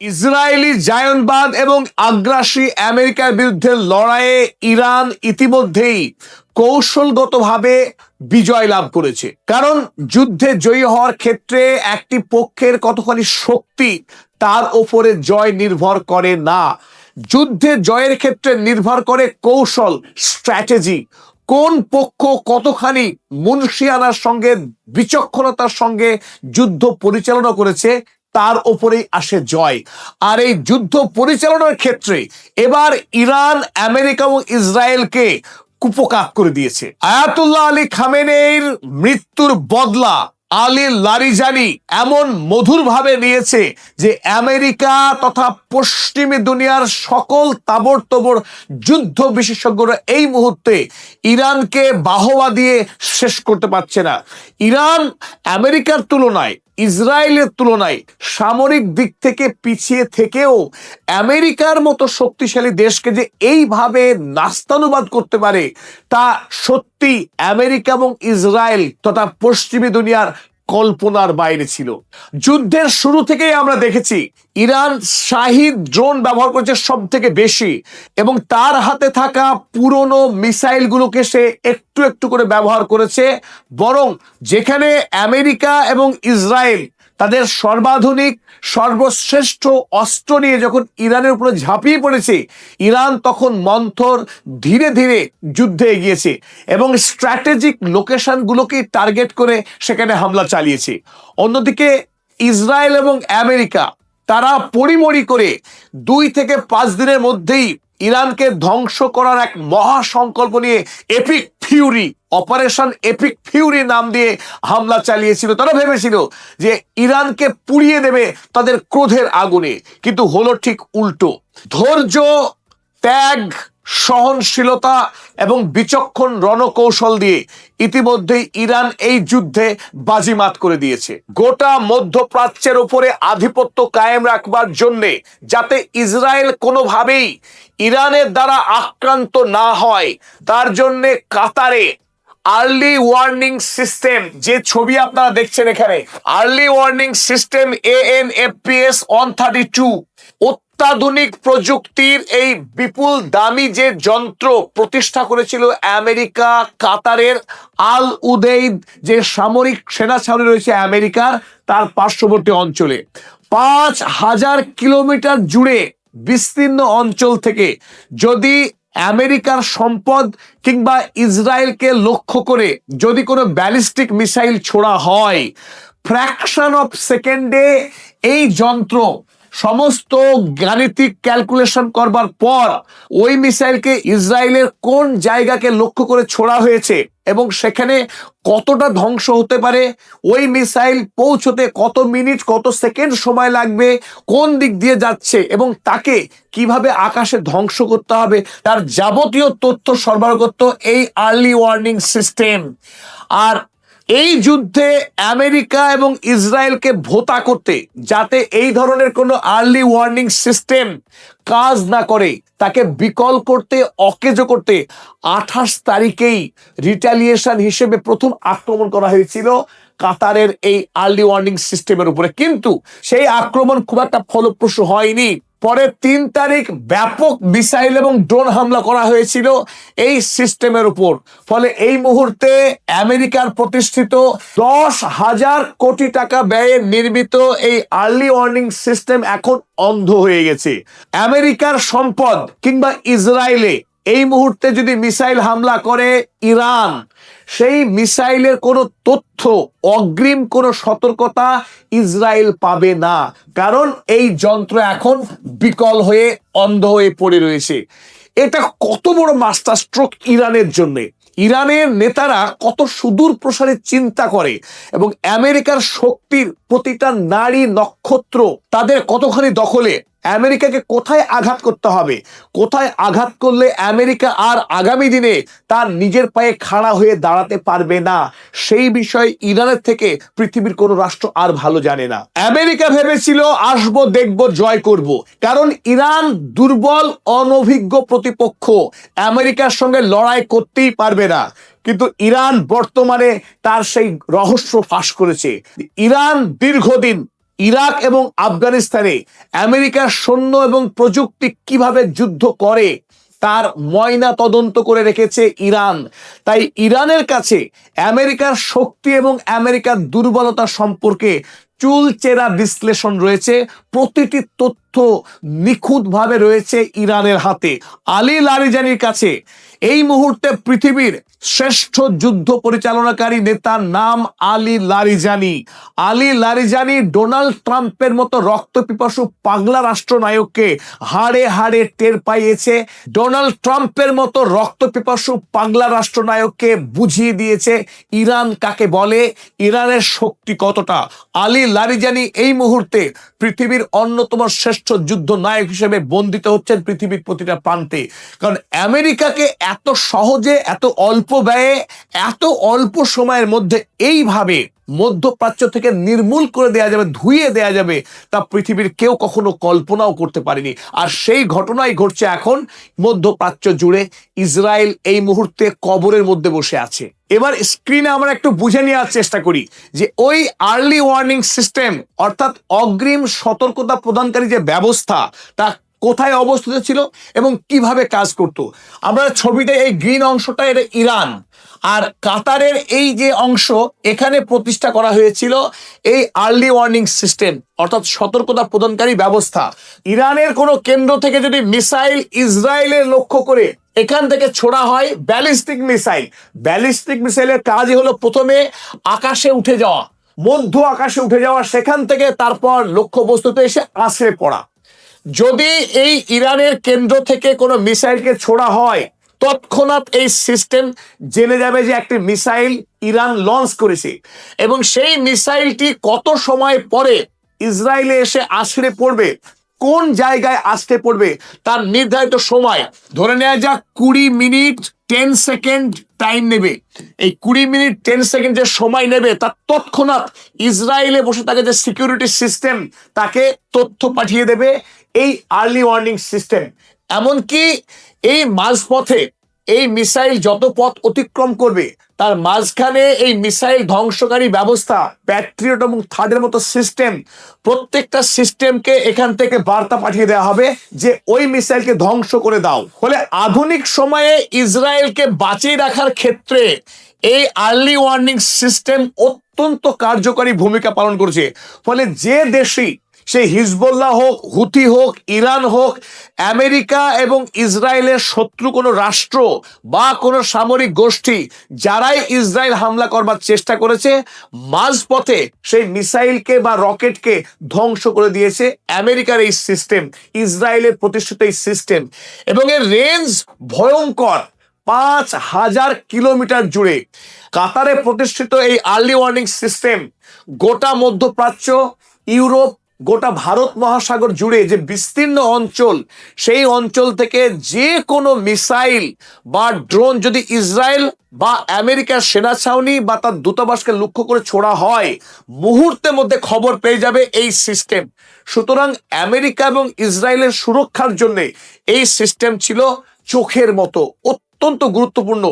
Israeli জায়নবাদ এবং আগ্রাসী আমেরিকার বিরুদ্ধে লড়াইয়ে ইরান ইতিমধ্যেই কৌশলগতভাবে বিজয় লাভ করেছে। কারণ যুদ্ধে জয়ী হওয়ার ক্ষেত্রে একটি পক্ষের কতখানি শক্তি তার উপরে জয় নির্ভর করে না। যুদ্ধে জয়ের ক্ষেত্রে নির্ভর করে কৌশল, স্ট্র্যাটেজি। কোন পক্ষ কতখানি মুনশিয়ানার সঙ্গে, বিচক্ষণতার সঙ্গে যুদ্ধ পরিচালনা করেছে তার উপরেই আসে জয়। আর এই যুদ্ধ পরিচালনার ক্ষেত্রে এবার ইরান, আমেরিকা এবং ইসরায়েলকে কুপকাত করে দিয়েছে। আয়াতুল্লাহ আলী খামেনেইর মৃত্যুর বদলা আলী লারিজানি এমন মধুরভাবে নিয়েছে যে আমেরিকা তথা পশ্চিমী দুনিয়ার সকল তাবড়তোবড় যুদ্ধ বিশেষজ্ঞরা এই মুহূর্তে ইরানকে বাহবা দিয়ে শেষ করতে পারছে না। ইরান আমেরিকার তুলনায়, ইসরায়েলের তুলনায় সামরিক দিক থেকে পিছিয়ে থেকেও আমেরিকার মতো শক্তিশালী দেশকে যে এইভাবে নাস্তানুবাদ করতে পারে তা সত্যি আমেরিকা এবং ইসরায়েল তথা পশ্চিমী দুনিয়ার কল্পনার বাইরে ছিল। যুদ্ধের শুরু থেকেই আমরা দেখেছি ইরান শাহিদ ড্রোন ব্যবহার করেছে সব থেকে বেশি, এবং তার হাতে থাকা পুরনো মিসাইলগুলোকে সে একটু একটু করে ব্যবহার করেছে। বরং যেখানে আমেরিকা এবং ইসরায়েল তাদের সর্বাধুনিক সর্বশ্রেষ্ঠ অস্ত্র নিয়ে যখন ইরানের উপরে ঝাঁপিয়ে পড়েছে, ইরান তখন মন্থর ধীরে ধীরে যুদ্ধে এগিয়েছে এবং স্ট্র্যাটেজিক লোকেশনগুলোকে টার্গেট করে সেখানে হামলা চালিয়েছে। অন্যদিকে ইসরায়েল এবং আমেরিকা তারা পরিমরি করে 2 থেকে 5 দিনের মধ্যেই ইরানকে ধ্বংস করার এক মহা সংকল্প নিয়ে epic Fury, operation epic Fury নাম দিয়ে হামলা চালিয়েছিল। তারা ভেবেছিল যে ইরানকে পুড়িয়ে দেবে তাদের ক্রোধের আগুনে, কিন্তু হলো ঠিক উল্টো। ধৈর্য, ত্যাগ, সহনশীলতা এবং বিচক্ষণ রণকৌশল দিয়ে ইতিমধ্যেই ইরান এই যুদ্ধে বাজিমাত করে দিয়েছে। গোটা মধ্যপ্রাচ্যের উপরে আধিপত্য কায়েম রাখবার জন্যে, যাতে ইসরায়েল কোনোভাবেই ইরানের দ্বারা আক্রান্ত না হয়, তার জন্যে কাতারে আর্লি ওয়ার্নিং সিস্টেম, যে ছবি আপনারা দেখছেন এখানে, আর্লি ওয়ার্নিং সিস্টেম ANFPS 132, অত্যাধুনিক প্রযুক্তির এই বিপুল দামি যে যন্ত্র প্রতিষ্ঠা করেছিল আমেরিকা কাতারের আল উদেইদ, যে সামরিক সেনা ছাউনি রয়েছে আমেরিকার তার পার্শ্ববর্তী অঞ্চলে। 5000 কিলোমিটার জুড়ে বিস্তীর্ণ অঞ্চল থেকে যদি আমেরিকার সম্পদ কিংবা ইসরায়েলকে লক্ষ্য করে যদি কোনো ব্যালিস্টিক মিসাইল ছোড়া হয়, ফ্র্যাকশন অফ সেকেন্ডে এই যন্ত্র সমস্ত গাণিতিক ক্যালকুলেশন করবার পর ওই মিসাইলকে ইসরায়েলের কোন জায়গাকে লক্ষ্য করে ছোড়া হয়েছে এবং সেখানে কতটা ধ্বংস হতে পারে, ওই মিসাইল পৌঁছতে কত মিনিট কত সেকেন্ড সময় লাগবে, কোন দিক দিয়ে যাচ্ছে এবং তাকে কিভাবে আকাশে ধ্বংস করতে হবে, তার যাবতীয় তথ্য সরবরাহ করত এই আর্লি ওয়ার্নিং সিস্টেম। আর এই যুদ্ধে আমেরিকা এবং ইসরায়েলকে ভোতা করতে, যাতে এই ধরনের কোনো আর্লি ওয়ার্নিং সিস্টেম কাজ না করে, তাকে বিকল করতে, অকেজো করতে 28 তারিখেই রিটালিয়েশন হিসেবে প্রথম আক্রমণ করা হয়েছিল কাতারের এই আর্লি ওয়ার্নিং সিস্টেমের উপরে। কিন্তু সেই আক্রমণ খুব একটা ফলপ্রসূ হয়নি। পরে 3 তারিখ ব্যাপক মিসাইল এবং ড্রোন হামলা করা হয়েছিল এই সিস্টেমের উপর। ফলে এই মুহূর্তে আমেরিকার প্রতিষ্ঠিত 10,000 কোটি টাকা ব্যয়ে নির্মিত এই আর্লি ওয়ার্নিং সিস্টেম এখন অন্ধ হয়ে গেছে। আমেরিকার সম্পদ কিংবা ইসরায়েলে এই মুহূর্তে যদি মিসাইল হামলা করে ইরান, সেই মিসাইলের কোনো তথ্য, অগ্রিম কোনো সতর্কতা ইসরায়েল পাবে না, কারণ এই যন্ত্র এখন বিকল হয়ে অন্ধ হয়ে পড়ে রয়েছে। এটা কত বড় মাস্টার স্ট্রোক ইরানের জন্যে। ইরানের নেতারা কত সুদূর প্রসারে চিন্তা করে এবং আমেরিকার শক্তির প্রতিটা নারী নক্ষত্র তাদের কতখানি দখলে। আমেরিকাকে কোথায় আঘাত করতে হবে, কোথায় আঘাত করলে আমেরিকা আর আগামী দিনে তার নিজের পায়ে খাড়া হয়ে দাঁড়াতে পারবে না, সেই বিষয়ে ইরানের থেকে পৃথিবীর কোনো রাষ্ট্র আর ভালো জানে না। আমেরিকা ভেবেছিল আসবো, দেখবো, জয় করব, কারণ ইরান দুর্বল, অনভিজ্ঞ প্রতিপক্ষ, আমেরিকার সঙ্গে লড়াই করতেই পারবে না। কিন্তু ইরান বর্তমানে তার সেই রহস্য ফাঁস করেছে। ইরান দীর্ঘদিন ইরাক এবং আফগানিস্তানে আমেরিকার সৈন্য এবং প্রযুক্তি কিভাবে যুদ্ধ করে তার ময়না তদন্ত করে রেখেছে ইরান। তাই ইরানের কাছে আমেরিকার শক্তি এবং আমেরিকার দুর্বলতা সম্পর্কে চুলচেরা বিশ্লেষণ রয়েছে। প্রতিটি তথ্য নিখুঁতভাবে রয়েছে ইরানের হাতে। আলী লারিজানির কাছে এই মুহূর্তে পৃথিবীর শ্রেষ্ঠ যুদ্ধ পরিচালনাকারী নেতার নাম Ali Larijani. Ali Larijani Donald ট্রাম্পের মতো রক্তপিপাসু পাগলা রাষ্ট্রনায়ককে হাড়ে হাড়ে টের পাইয়েছে। ডোনাল্ড ট্রাম্পের মতো রক্তপিপাসু পাগলা রাষ্ট্রনায়ককে বুঝিয়ে দিয়েছে ইরান কাকে বলে, ইরানের শক্তি কতটা। আলী লারিজানি এই মুহূর্তে পৃথিবীর অন্যতম শ্রেষ্ঠ যুদ্ধ নায়ক হিসেবে বন্দিত হচ্ছেন পৃথিবীর প্রতিটা প্রান্তে। কারণ আমেরিকাকে এত সহজে, এত অল্প ব্যয়ে, এত অল্প সময়ের মধ্যে এইভাবে মধ্যপ্রাচ্য থেকে নির্মূল করে দেয়া যাবে, ধুইয়ে দেয়া যাবে, তা পৃথিবীর কেউ কখনো কল্পনাও করতে পারেনি। আর সেই ঘটনাই ঘটছে এখন মধ্যপ্রাচ্য জুড়ে। ইসরায়েল এই মুহূর্তে কবরের মধ্যে বসে আছে। এবার স্ক্রিনে আমরা একটু বুঝে নেওয়ার চেষ্টা করি যে ওই আর্লি ওয়ার্নিং সিস্টেম অর্থাৎ অগ্রিম সতর্কতা প্রদানকারী যে ব্যবস্থা তা কোথায় অবস্থিত ছিল এবং কিভাবে কাজ করত। আমরা ছবিতে এই গ্রিন অংশটা, এটা ইরান, আর কাতারের এই যে অংশ এখানে প্রতিষ্ঠা করা হয়েছিল এই আর্লি ওয়ার্নিং সিস্টেম অর্থাৎ সতর্কতা প্রদানকারী ব্যবস্থা। ইরানের কোনো কেন্দ্র থেকে যদি মিসাইল ইসরায়েলের লক্ষ্য করে এখান থেকে ছোড়া হয় ব্যালিস্টিক মিসাইল, ব্যালিস্টিক মিসাইলের কাজই হলো প্রথমে আকাশে উঠে যাওয়া, মধ্য আকাশে উঠে যাওয়া, সেখান থেকে তারপর লক্ষ্যবস্তুতে এসে আছড়ে পড়া। যদি এই ইরানের কেন্দ্র থেকে কোনো মিসাইলকে ছোড়া হয় তৎক্ষণাৎ এই সিস্টেম জেনে যাবে যে একটি মিসাইল ইরান লঞ্চ করেছে এবং সেই মিসাইলটি কত সময় পরে ইসরায়েলে এসে আছড়ে পড়বে, কোন জায়গায় আসতে পড়বে তার নির্ধারিত সময় ধরে নেওয়া যাক 20 মিনিট 10 সেকেন্ড টাইম নেবে। এই 20 মিনিট 10 সেকেন্ড যে সময় নেবে তা তৎক্ষণাৎ ইসরায়েলে বসে থাকে যে সিকিউরিটি সিস্টেম তাকে তথ্য পাঠিয়ে দেবে এই আর্লি ওয়ার্নিং সিস্টেম। এমনকি এই মাঝপথে এই মিসাইল যত পথ অতিক্রম করবে তার মাঝখানে এই মিসাইল ধ্বংসকারী ব্যবস্থা, প্যাট্রিয়ট এবং থার্ডের মতো সিস্টেম, প্রত্যেকটা সিস্টেমকে এখান থেকে বার্তা পাঠিয়ে দেওয়া হবে যে ওই মিসাইলকে ধ্বংস করে দাও। ফলে আধুনিক সময়ে ইসরায়েলকে বাঁচিয়ে রাখার ক্ষেত্রে এই আর্লি ওয়ার্নিং সিস্টেম অত্যন্ত কার্যকরী ভূমিকা পালন করেছে। ফলে যে দেশই, সে হিজবুল্লাহ হোক, হুথি হোক, ইরান হোক, আমেরিকা এবং ইসরায়েলের শত্রু কোনো রাষ্ট্র বা কোনো সামরিক গোষ্ঠী যারাই ইসরায়েল হামলা করবার চেষ্টা করেছে মাঝপথে সেই মিসাইলকে বা রকেটকে ধ্বংস করে দিয়েছে আমেরিকার এই সিস্টেম, ইসরায়েলের প্রতিষ্ঠিত এই সিস্টেম। এবং এর রেঞ্জ ভয়ঙ্কর, 5000 কিলোমিটার জুড়ে। কাতারে প্রতিষ্ঠিত এই আর্লি ওয়ার্নিং সিস্টেম গোটা মধ্যপ্রাচ্য, ইউরোপ, গোটা ভারত মহাসাগর জুড়ে যে বিস্তীর্ণ অঞ্চল, সেই অঞ্চল থেকে যে কোনো মিসাইল বা ড্রোন যদি ইসরায়েল বা আমেরিকার সেনা ছাউনি বা তার দূতাবাসকে লক্ষ্য করে ছোড়া হয় মুহূর্তের মধ্যে খবর পেয়ে যাবে এই সিস্টেম। সুতরাং আমেরিকা এবং ইসরায়েলের সুরক্ষার জন্য এই সিস্টেম ছিল চোখের মতো, অত্যন্ত গুরুত্বপূর্ণ।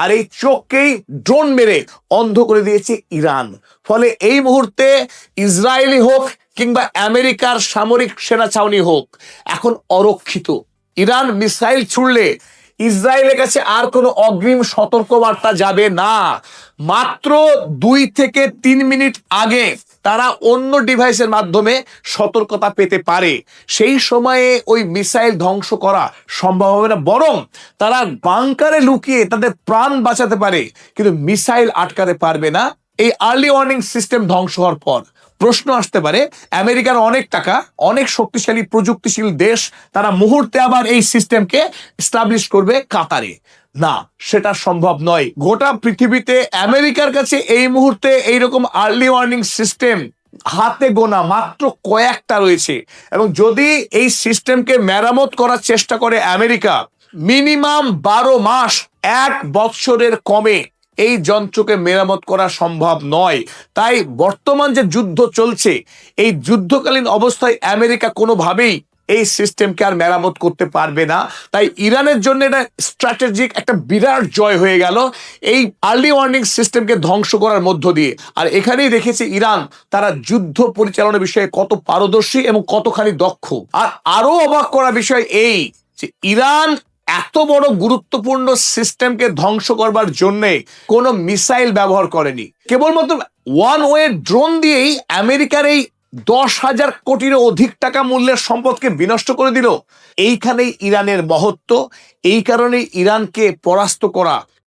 আর এই চোখকেই ড্রোন মেরে অন্ধ করে দিয়েছে ইরান। ফলে এই মুহূর্তে ইসরায়েলি হোক কিংবা আমেরিকার সামরিক সেনা ছাউনি হোক এখন অরক্ষিত। ইরান মিসাইল ছুড়লে ইসরায়েলের কাছে আর কোনো অগ্রিম সতর্কবার্তা যাবে না। মাত্র 2 থেকে 3 মিনিট আগে তারা অন্য ডিভাইসের মাধ্যমে সতর্কতা পেতে পারে। সেই সময়ে ওই মিসাইল ধ্বংস করা সম্ভব হবে না, বরং তারা বাংকারে লুকিয়ে তাদের প্রাণ বাঁচাতে পারে, কিন্তু মিসাইল আটকাতে পারবে না এই আর্লি ওয়ার্নিং সিস্টেম ধ্বংস হওয়ার পর। প্রশ্ন আসতে পারে, আমেরিকার অনেক টাকা, অনেক শক্তিশালী প্রযুক্তিশীল দেশ, তারা মুহূর্তে আবার এই সিস্টেমকে এস্টাবলিশ করবে কাতারে? না, সেটা সম্ভব নয়। গোটা পৃথিবীতে আমেরিকার কাছে এই মুহূর্তে এইরকম আর্লি ওয়ার্নিং সিস্টেম হাতে গোনা মাত্র কয়েকটা রয়েছে। এবং যদি এই সিস্টেমকে মেরামত করার চেষ্টা করে আমেরিকা, মিনিমাম 12 মাস, 1 বৎসরের কমে এই যন্ত্রকে মেরামত করা সম্ভব নয়। তাই বর্তমান যে যুদ্ধ চলছে এই যুদ্ধকালীন অবস্থায় আমেরিকা কোনোভাবেই এই সিস্টেমকে আর মেরামত করতে পারবে না। তাই ইরানের জন্য এটা স্ট্র্যাটেজিক একটা বিরাট জয় হয়ে গেল এই আর্লি ওয়ার্নিং সিস্টেমকে ধ্বংস করার মধ্য দিয়ে। আর এখানেই দেখেছি ইরান তারা যুদ্ধ পরিচালনার বিষয়ে কত পারদর্শী এবং কতখানি দক্ষ। আর আরো অবাক করা বিষয় এই যে ইরান এত বড় গুরুত্বপূর্ণ সিস্টেমকে ধ্বংস করবার জন্যে কোনো মিসাইল ব্যবহার করেনি, কেবলমাত্র ওয়ান ওয়ে ড্রোন দিয়েই আমেরিকার এই 10,000 কোটির অধিক টাকা মূল্যের সম্পদকে বিনষ্ট করে দিল। এইখানেই ইরানের মহত্ব, এই কারণে ইরানকে পরাস্ত করা